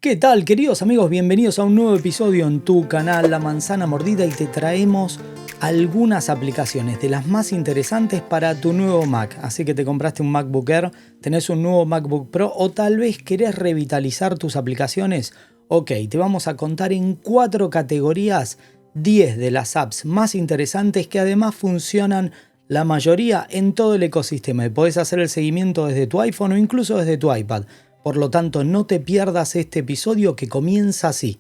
¿Qué tal, queridos amigos? Bienvenidos a un nuevo episodio en tu canal La Manzana Mordida y te traemos algunas aplicaciones de las más interesantes para tu nuevo Mac. Así que te compraste un MacBook Air, tenés un nuevo MacBook Pro o tal vez querés revitalizar tus aplicaciones. Ok, te vamos a contar en 4 categorías 10 de las apps más interesantes que además funcionan la mayoría en todo el ecosistema y podés hacer el seguimiento desde tu iPhone o incluso desde tu iPad. Por lo tanto, no te pierdas este episodio que comienza así.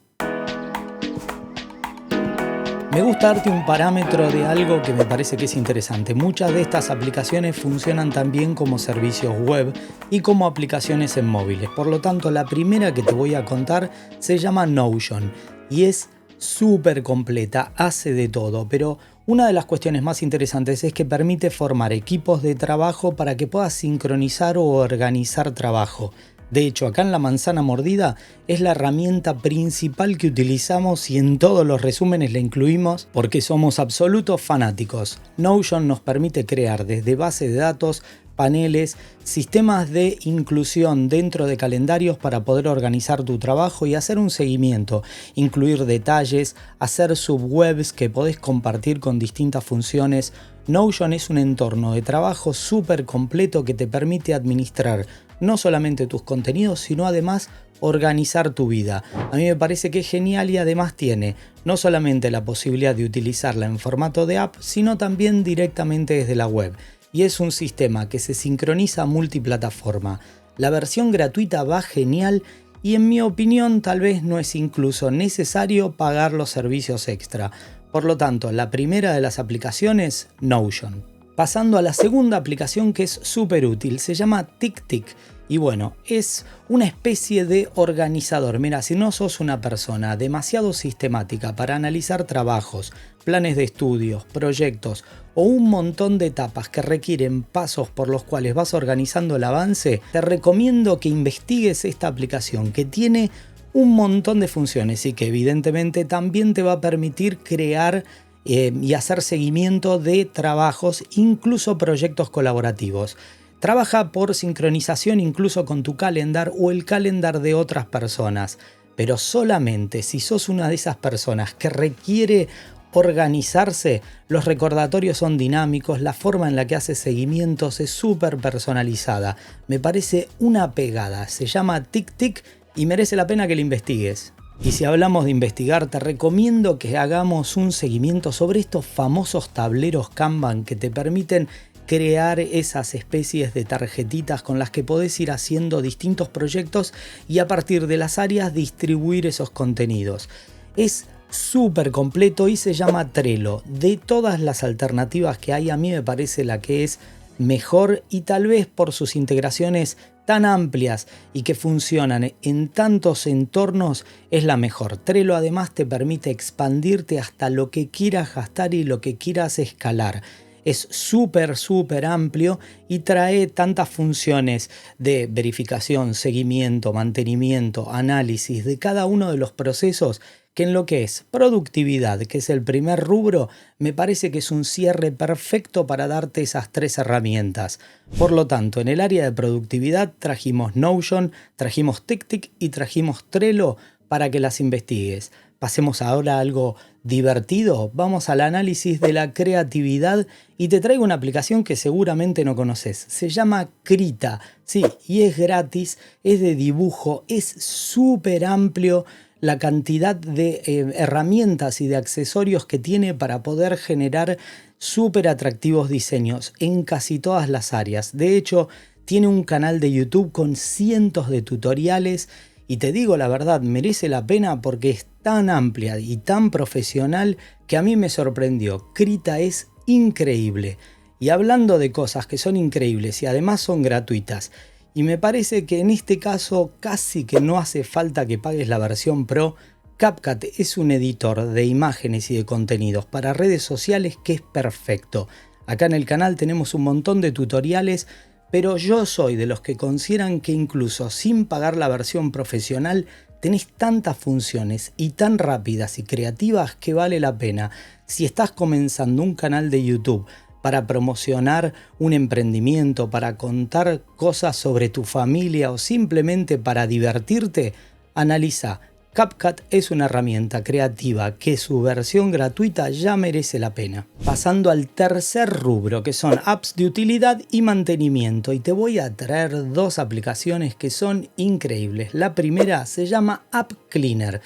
Me gusta darte un parámetro de algo que me parece que es interesante. Muchas de estas aplicaciones funcionan también como servicios web y como aplicaciones en móviles. Por lo tanto, la primera que te voy a contar se llama Notion y es súper completa, hace de todo, pero una de las cuestiones más interesantes es que permite formar equipos de trabajo para que puedas sincronizar o organizar trabajo. De hecho, acá en La Manzana Mordida es la herramienta principal que utilizamos y en todos los resúmenes la incluimos porque somos absolutos fanáticos. Notion nos permite crear desde base de datos, paneles, sistemas de inclusión dentro de calendarios para poder organizar tu trabajo y hacer un seguimiento, incluir detalles, hacer subwebs que podés compartir con distintas funciones. Notion es un entorno de trabajo súper completo que te permite administrar no solamente tus contenidos, sino además organizar tu vida. A mí me parece que es genial y además tiene no solamente la posibilidad de utilizarla en formato de app, sino también directamente desde la web. Y es un sistema que se sincroniza multiplataforma. La versión gratuita va genial y en mi opinión tal vez no es incluso necesario pagar los servicios extra. Por lo tanto, la primera de las aplicaciones, Notion. Pasando a la segunda aplicación que es súper útil, se llama TickTick. Y bueno, es una especie de organizador. Mira, si no sos una persona demasiado sistemática para analizar trabajos, planes de estudios, proyectos o un montón de etapas que requieren pasos por los cuales vas organizando el avance, te recomiendo que investigues esta aplicación que tiene un montón de funciones y que evidentemente también te va a permitir crear y hacer seguimiento de trabajos, incluso proyectos colaborativos. Trabaja por sincronización incluso con tu calendar o el calendar de otras personas, pero solamente si sos una de esas personas que requiere organizarse, los recordatorios son dinámicos, la forma en la que haces seguimientos es súper personalizada. Me parece una pegada, se llama TickTick y merece la pena que la investigues. Y si hablamos de investigar, te recomiendo que hagamos un seguimiento sobre estos famosos tableros Kanban que te permiten crear esas especies de tarjetitas con las que podés ir haciendo distintos proyectos y a partir de las áreas distribuir esos contenidos. Es súper completo y se llama Trello. De todas las alternativas que hay, a mí me parece la que es mejor y tal vez por sus integraciones tan amplias y que funcionan en tantos entornos es la mejor. Trello además te permite expandirte hasta lo que quieras gastar y lo que quieras escalar. Es súper amplio y trae tantas funciones de verificación, seguimiento, mantenimiento, análisis de cada uno de los procesos que en lo que es productividad, que es el primer rubro, me parece que es un cierre perfecto para darte esas 3 herramientas. Por lo tanto, en el área de productividad trajimos Notion, trajimos TickTick y trajimos Trello para que las investigues. Pasemos ahora a algo divertido. Vamos al análisis de la creatividad y te traigo una aplicación que seguramente no conoces. Se llama Krita. Sí, y es gratis, es de dibujo, es súper amplio la cantidad de herramientas y de accesorios que tiene para poder generar súper atractivos diseños en casi todas las áreas. De hecho, tiene un canal de YouTube con cientos de tutoriales y te digo la verdad, merece la pena porque es tan amplia y tan profesional que a mí me sorprendió. Krita es increíble. Y hablando de cosas que son increíbles y además son gratuitas, y me parece que en este caso casi que no hace falta que pagues la versión Pro. CapCut es un editor de imágenes y de contenidos para redes sociales que es perfecto. Acá en el canal tenemos un montón de tutoriales, pero yo soy de los que consideran que incluso sin pagar la versión profesional tenés tantas funciones y tan rápidas y creativas que vale la pena. Si estás comenzando un canal de YouTube para promocionar un emprendimiento, para contar cosas sobre tu familia o simplemente para divertirte, Analiza. CapCut es una herramienta creativa que su versión gratuita ya merece la pena. Pasando al tercer rubro, que son apps de utilidad y mantenimiento, y te voy a traer dos aplicaciones que son increíbles. La primera se llama App Cleaner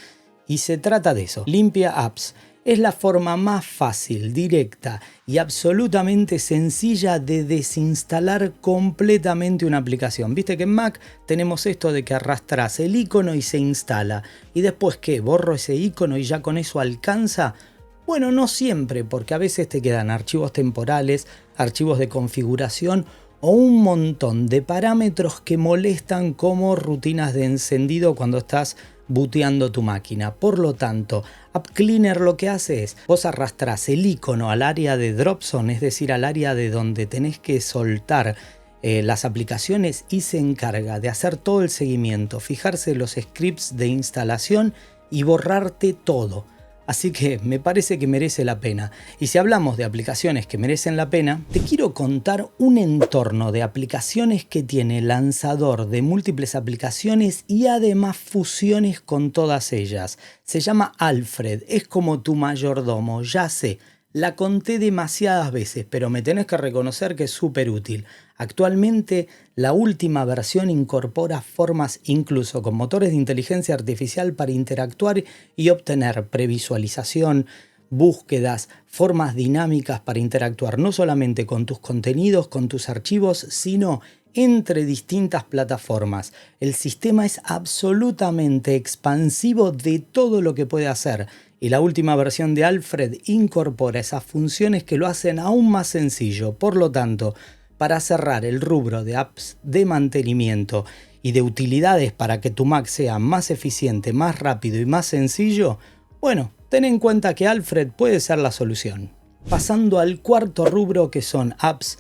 y se trata de eso, limpia apps. Es la forma más fácil, directa y absolutamente sencilla de desinstalar completamente una aplicación. Viste que en Mac tenemos esto de que arrastras el icono y se instala. ¿Y después qué? ¿Borro ese icono y ya con eso alcanza? Bueno, no siempre, porque a veces te quedan archivos temporales, archivos de configuración o un montón de parámetros que molestan como rutinas de encendido cuando estás booteando tu máquina. Por lo tanto, App Cleaner lo que hace es, vos arrastrás el icono al área de drop zone, es decir, al área de donde tenés que soltar las aplicaciones, y se encarga de hacer todo el seguimiento, fijarse los scripts de instalación y borrarte todo. Así que me parece que merece la pena. Y si hablamos de aplicaciones que merecen la pena, te quiero contar un entorno de aplicaciones que tiene lanzador de múltiples aplicaciones y además fusiones con todas ellas. Se llama Alfred, es como tu mayordomo, ya sé. La conté demasiadas veces, pero me tenés que reconocer que es súper útil. Actualmente, la última versión incorpora formas incluso con motores de inteligencia artificial para interactuar y obtener previsualización, búsquedas, formas dinámicas para interactuar no solamente con tus contenidos, con tus archivos, sino entre distintas plataformas. El sistema es absolutamente expansivo de todo lo que puede hacer. Y la última versión de Alfred incorpora esas funciones que lo hacen aún más sencillo. Por lo tanto, para cerrar el rubro de apps de mantenimiento y de utilidades para que tu Mac sea más eficiente, más rápido y más sencillo, bueno, ten en cuenta que Alfred puede ser la solución. Pasando al cuarto rubro, que son apps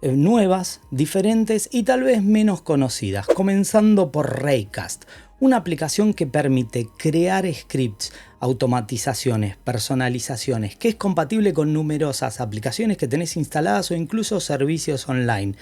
nuevas, diferentes y tal vez menos conocidas, comenzando por Raycast, una aplicación que permite crear scripts, automatizaciones, personalizaciones, que es compatible con numerosas aplicaciones que tenés instaladas o incluso servicios online.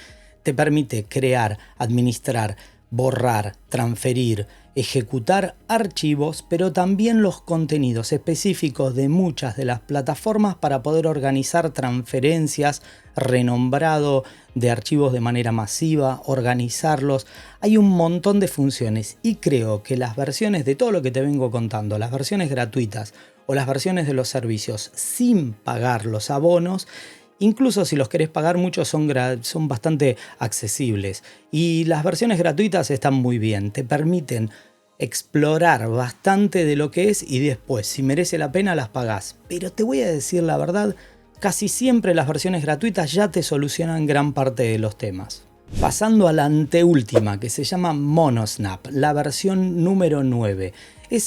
Te permite crear, administrar, borrar, transferir, ejecutar archivos, pero también los contenidos específicos de muchas de las plataformas para poder organizar transferencias, renombrado de archivos de manera masiva, organizarlos. Hay un montón de funciones y creo que las versiones de todo lo que te vengo contando, las versiones gratuitas o las versiones de los servicios sin pagar los abonos, incluso si los querés pagar, muchos son bastante accesibles. Y las versiones gratuitas están muy bien, te permiten explorar bastante de lo que es y después, si merece la pena, las pagás. Pero te voy a decir la verdad, casi siempre las versiones gratuitas ya te solucionan gran parte de los temas. Pasando a la anteúltima, que se llama Monosnap, la versión número 9.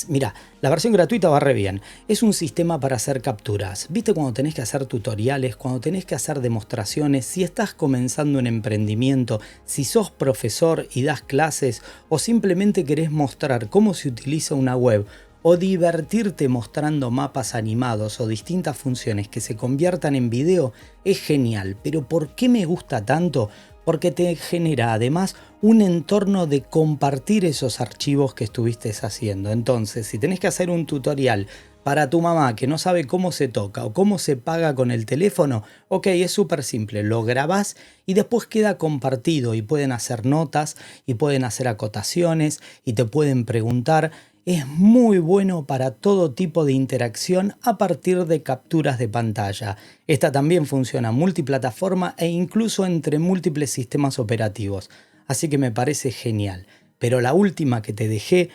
Mira, la versión gratuita va re bien. Es un sistema para hacer capturas. ¿Viste cuando tenés que hacer tutoriales, cuando tenés que hacer demostraciones? Si estás comenzando un emprendimiento, si sos profesor y das clases o simplemente querés mostrar cómo se utiliza una web o divertirte mostrando mapas animados o distintas funciones que se conviertan en video, es genial. Pero ¿por qué me gusta tanto? Porque te genera además un entorno de compartir esos archivos que estuviste haciendo. Entonces, si tenés que hacer un tutorial para tu mamá que no sabe cómo se toca o cómo se paga con el teléfono, ok, es súper simple, lo grabás y después queda compartido y pueden hacer notas y pueden hacer acotaciones y te pueden preguntar. Es muy bueno para todo tipo de interacción a partir de capturas de pantalla. Esta también funciona multiplataforma e incluso entre múltiples sistemas operativos. Así que me parece genial. Pero la última que te dejé,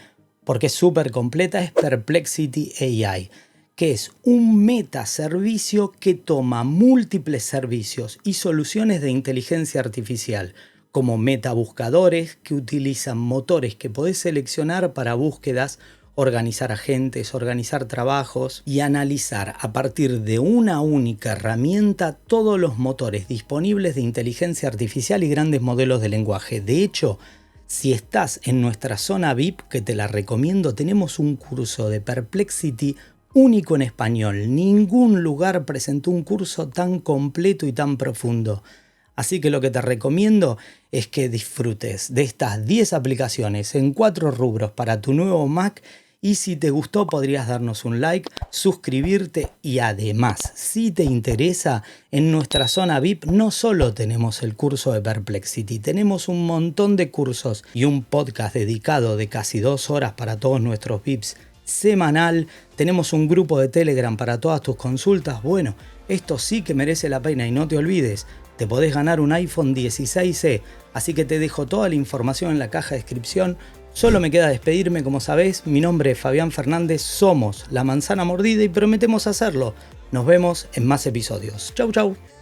porque es súper completa, es Perplexity AI, que es un metaservicio que toma múltiples servicios y soluciones de inteligencia artificial, como metabuscadores que utilizan motores que podés seleccionar para búsquedas, organizar agentes, organizar trabajos y analizar a partir de una única herramienta todos los motores disponibles de inteligencia artificial y grandes modelos de lenguaje. De hecho, si estás en nuestra zona VIP, que te la recomiendo, tenemos un curso de Perplexity único en español. Ningún lugar presentó un curso tan completo y tan profundo. Así que lo que te recomiendo es que disfrutes de estas 10 aplicaciones en 4 rubros para tu nuevo Mac. Y si te gustó podrías darnos un like, suscribirte y además, si te interesa, en nuestra zona VIP no solo tenemos el curso de Perplexity, tenemos un montón de cursos y un podcast dedicado de casi 2 horas para todos nuestros VIPs semanal. Tenemos un grupo de Telegram para todas tus consultas. Bueno, esto sí que merece la pena y no te olvides, te podés ganar un iPhone 16e, así que te dejo toda la información en la caja de descripción. Solo me queda despedirme, como sabés, mi nombre es Fabián Fernández, somos La Manzana Mordida y prometemos hacerlo. Nos vemos en más episodios. Chau, chau.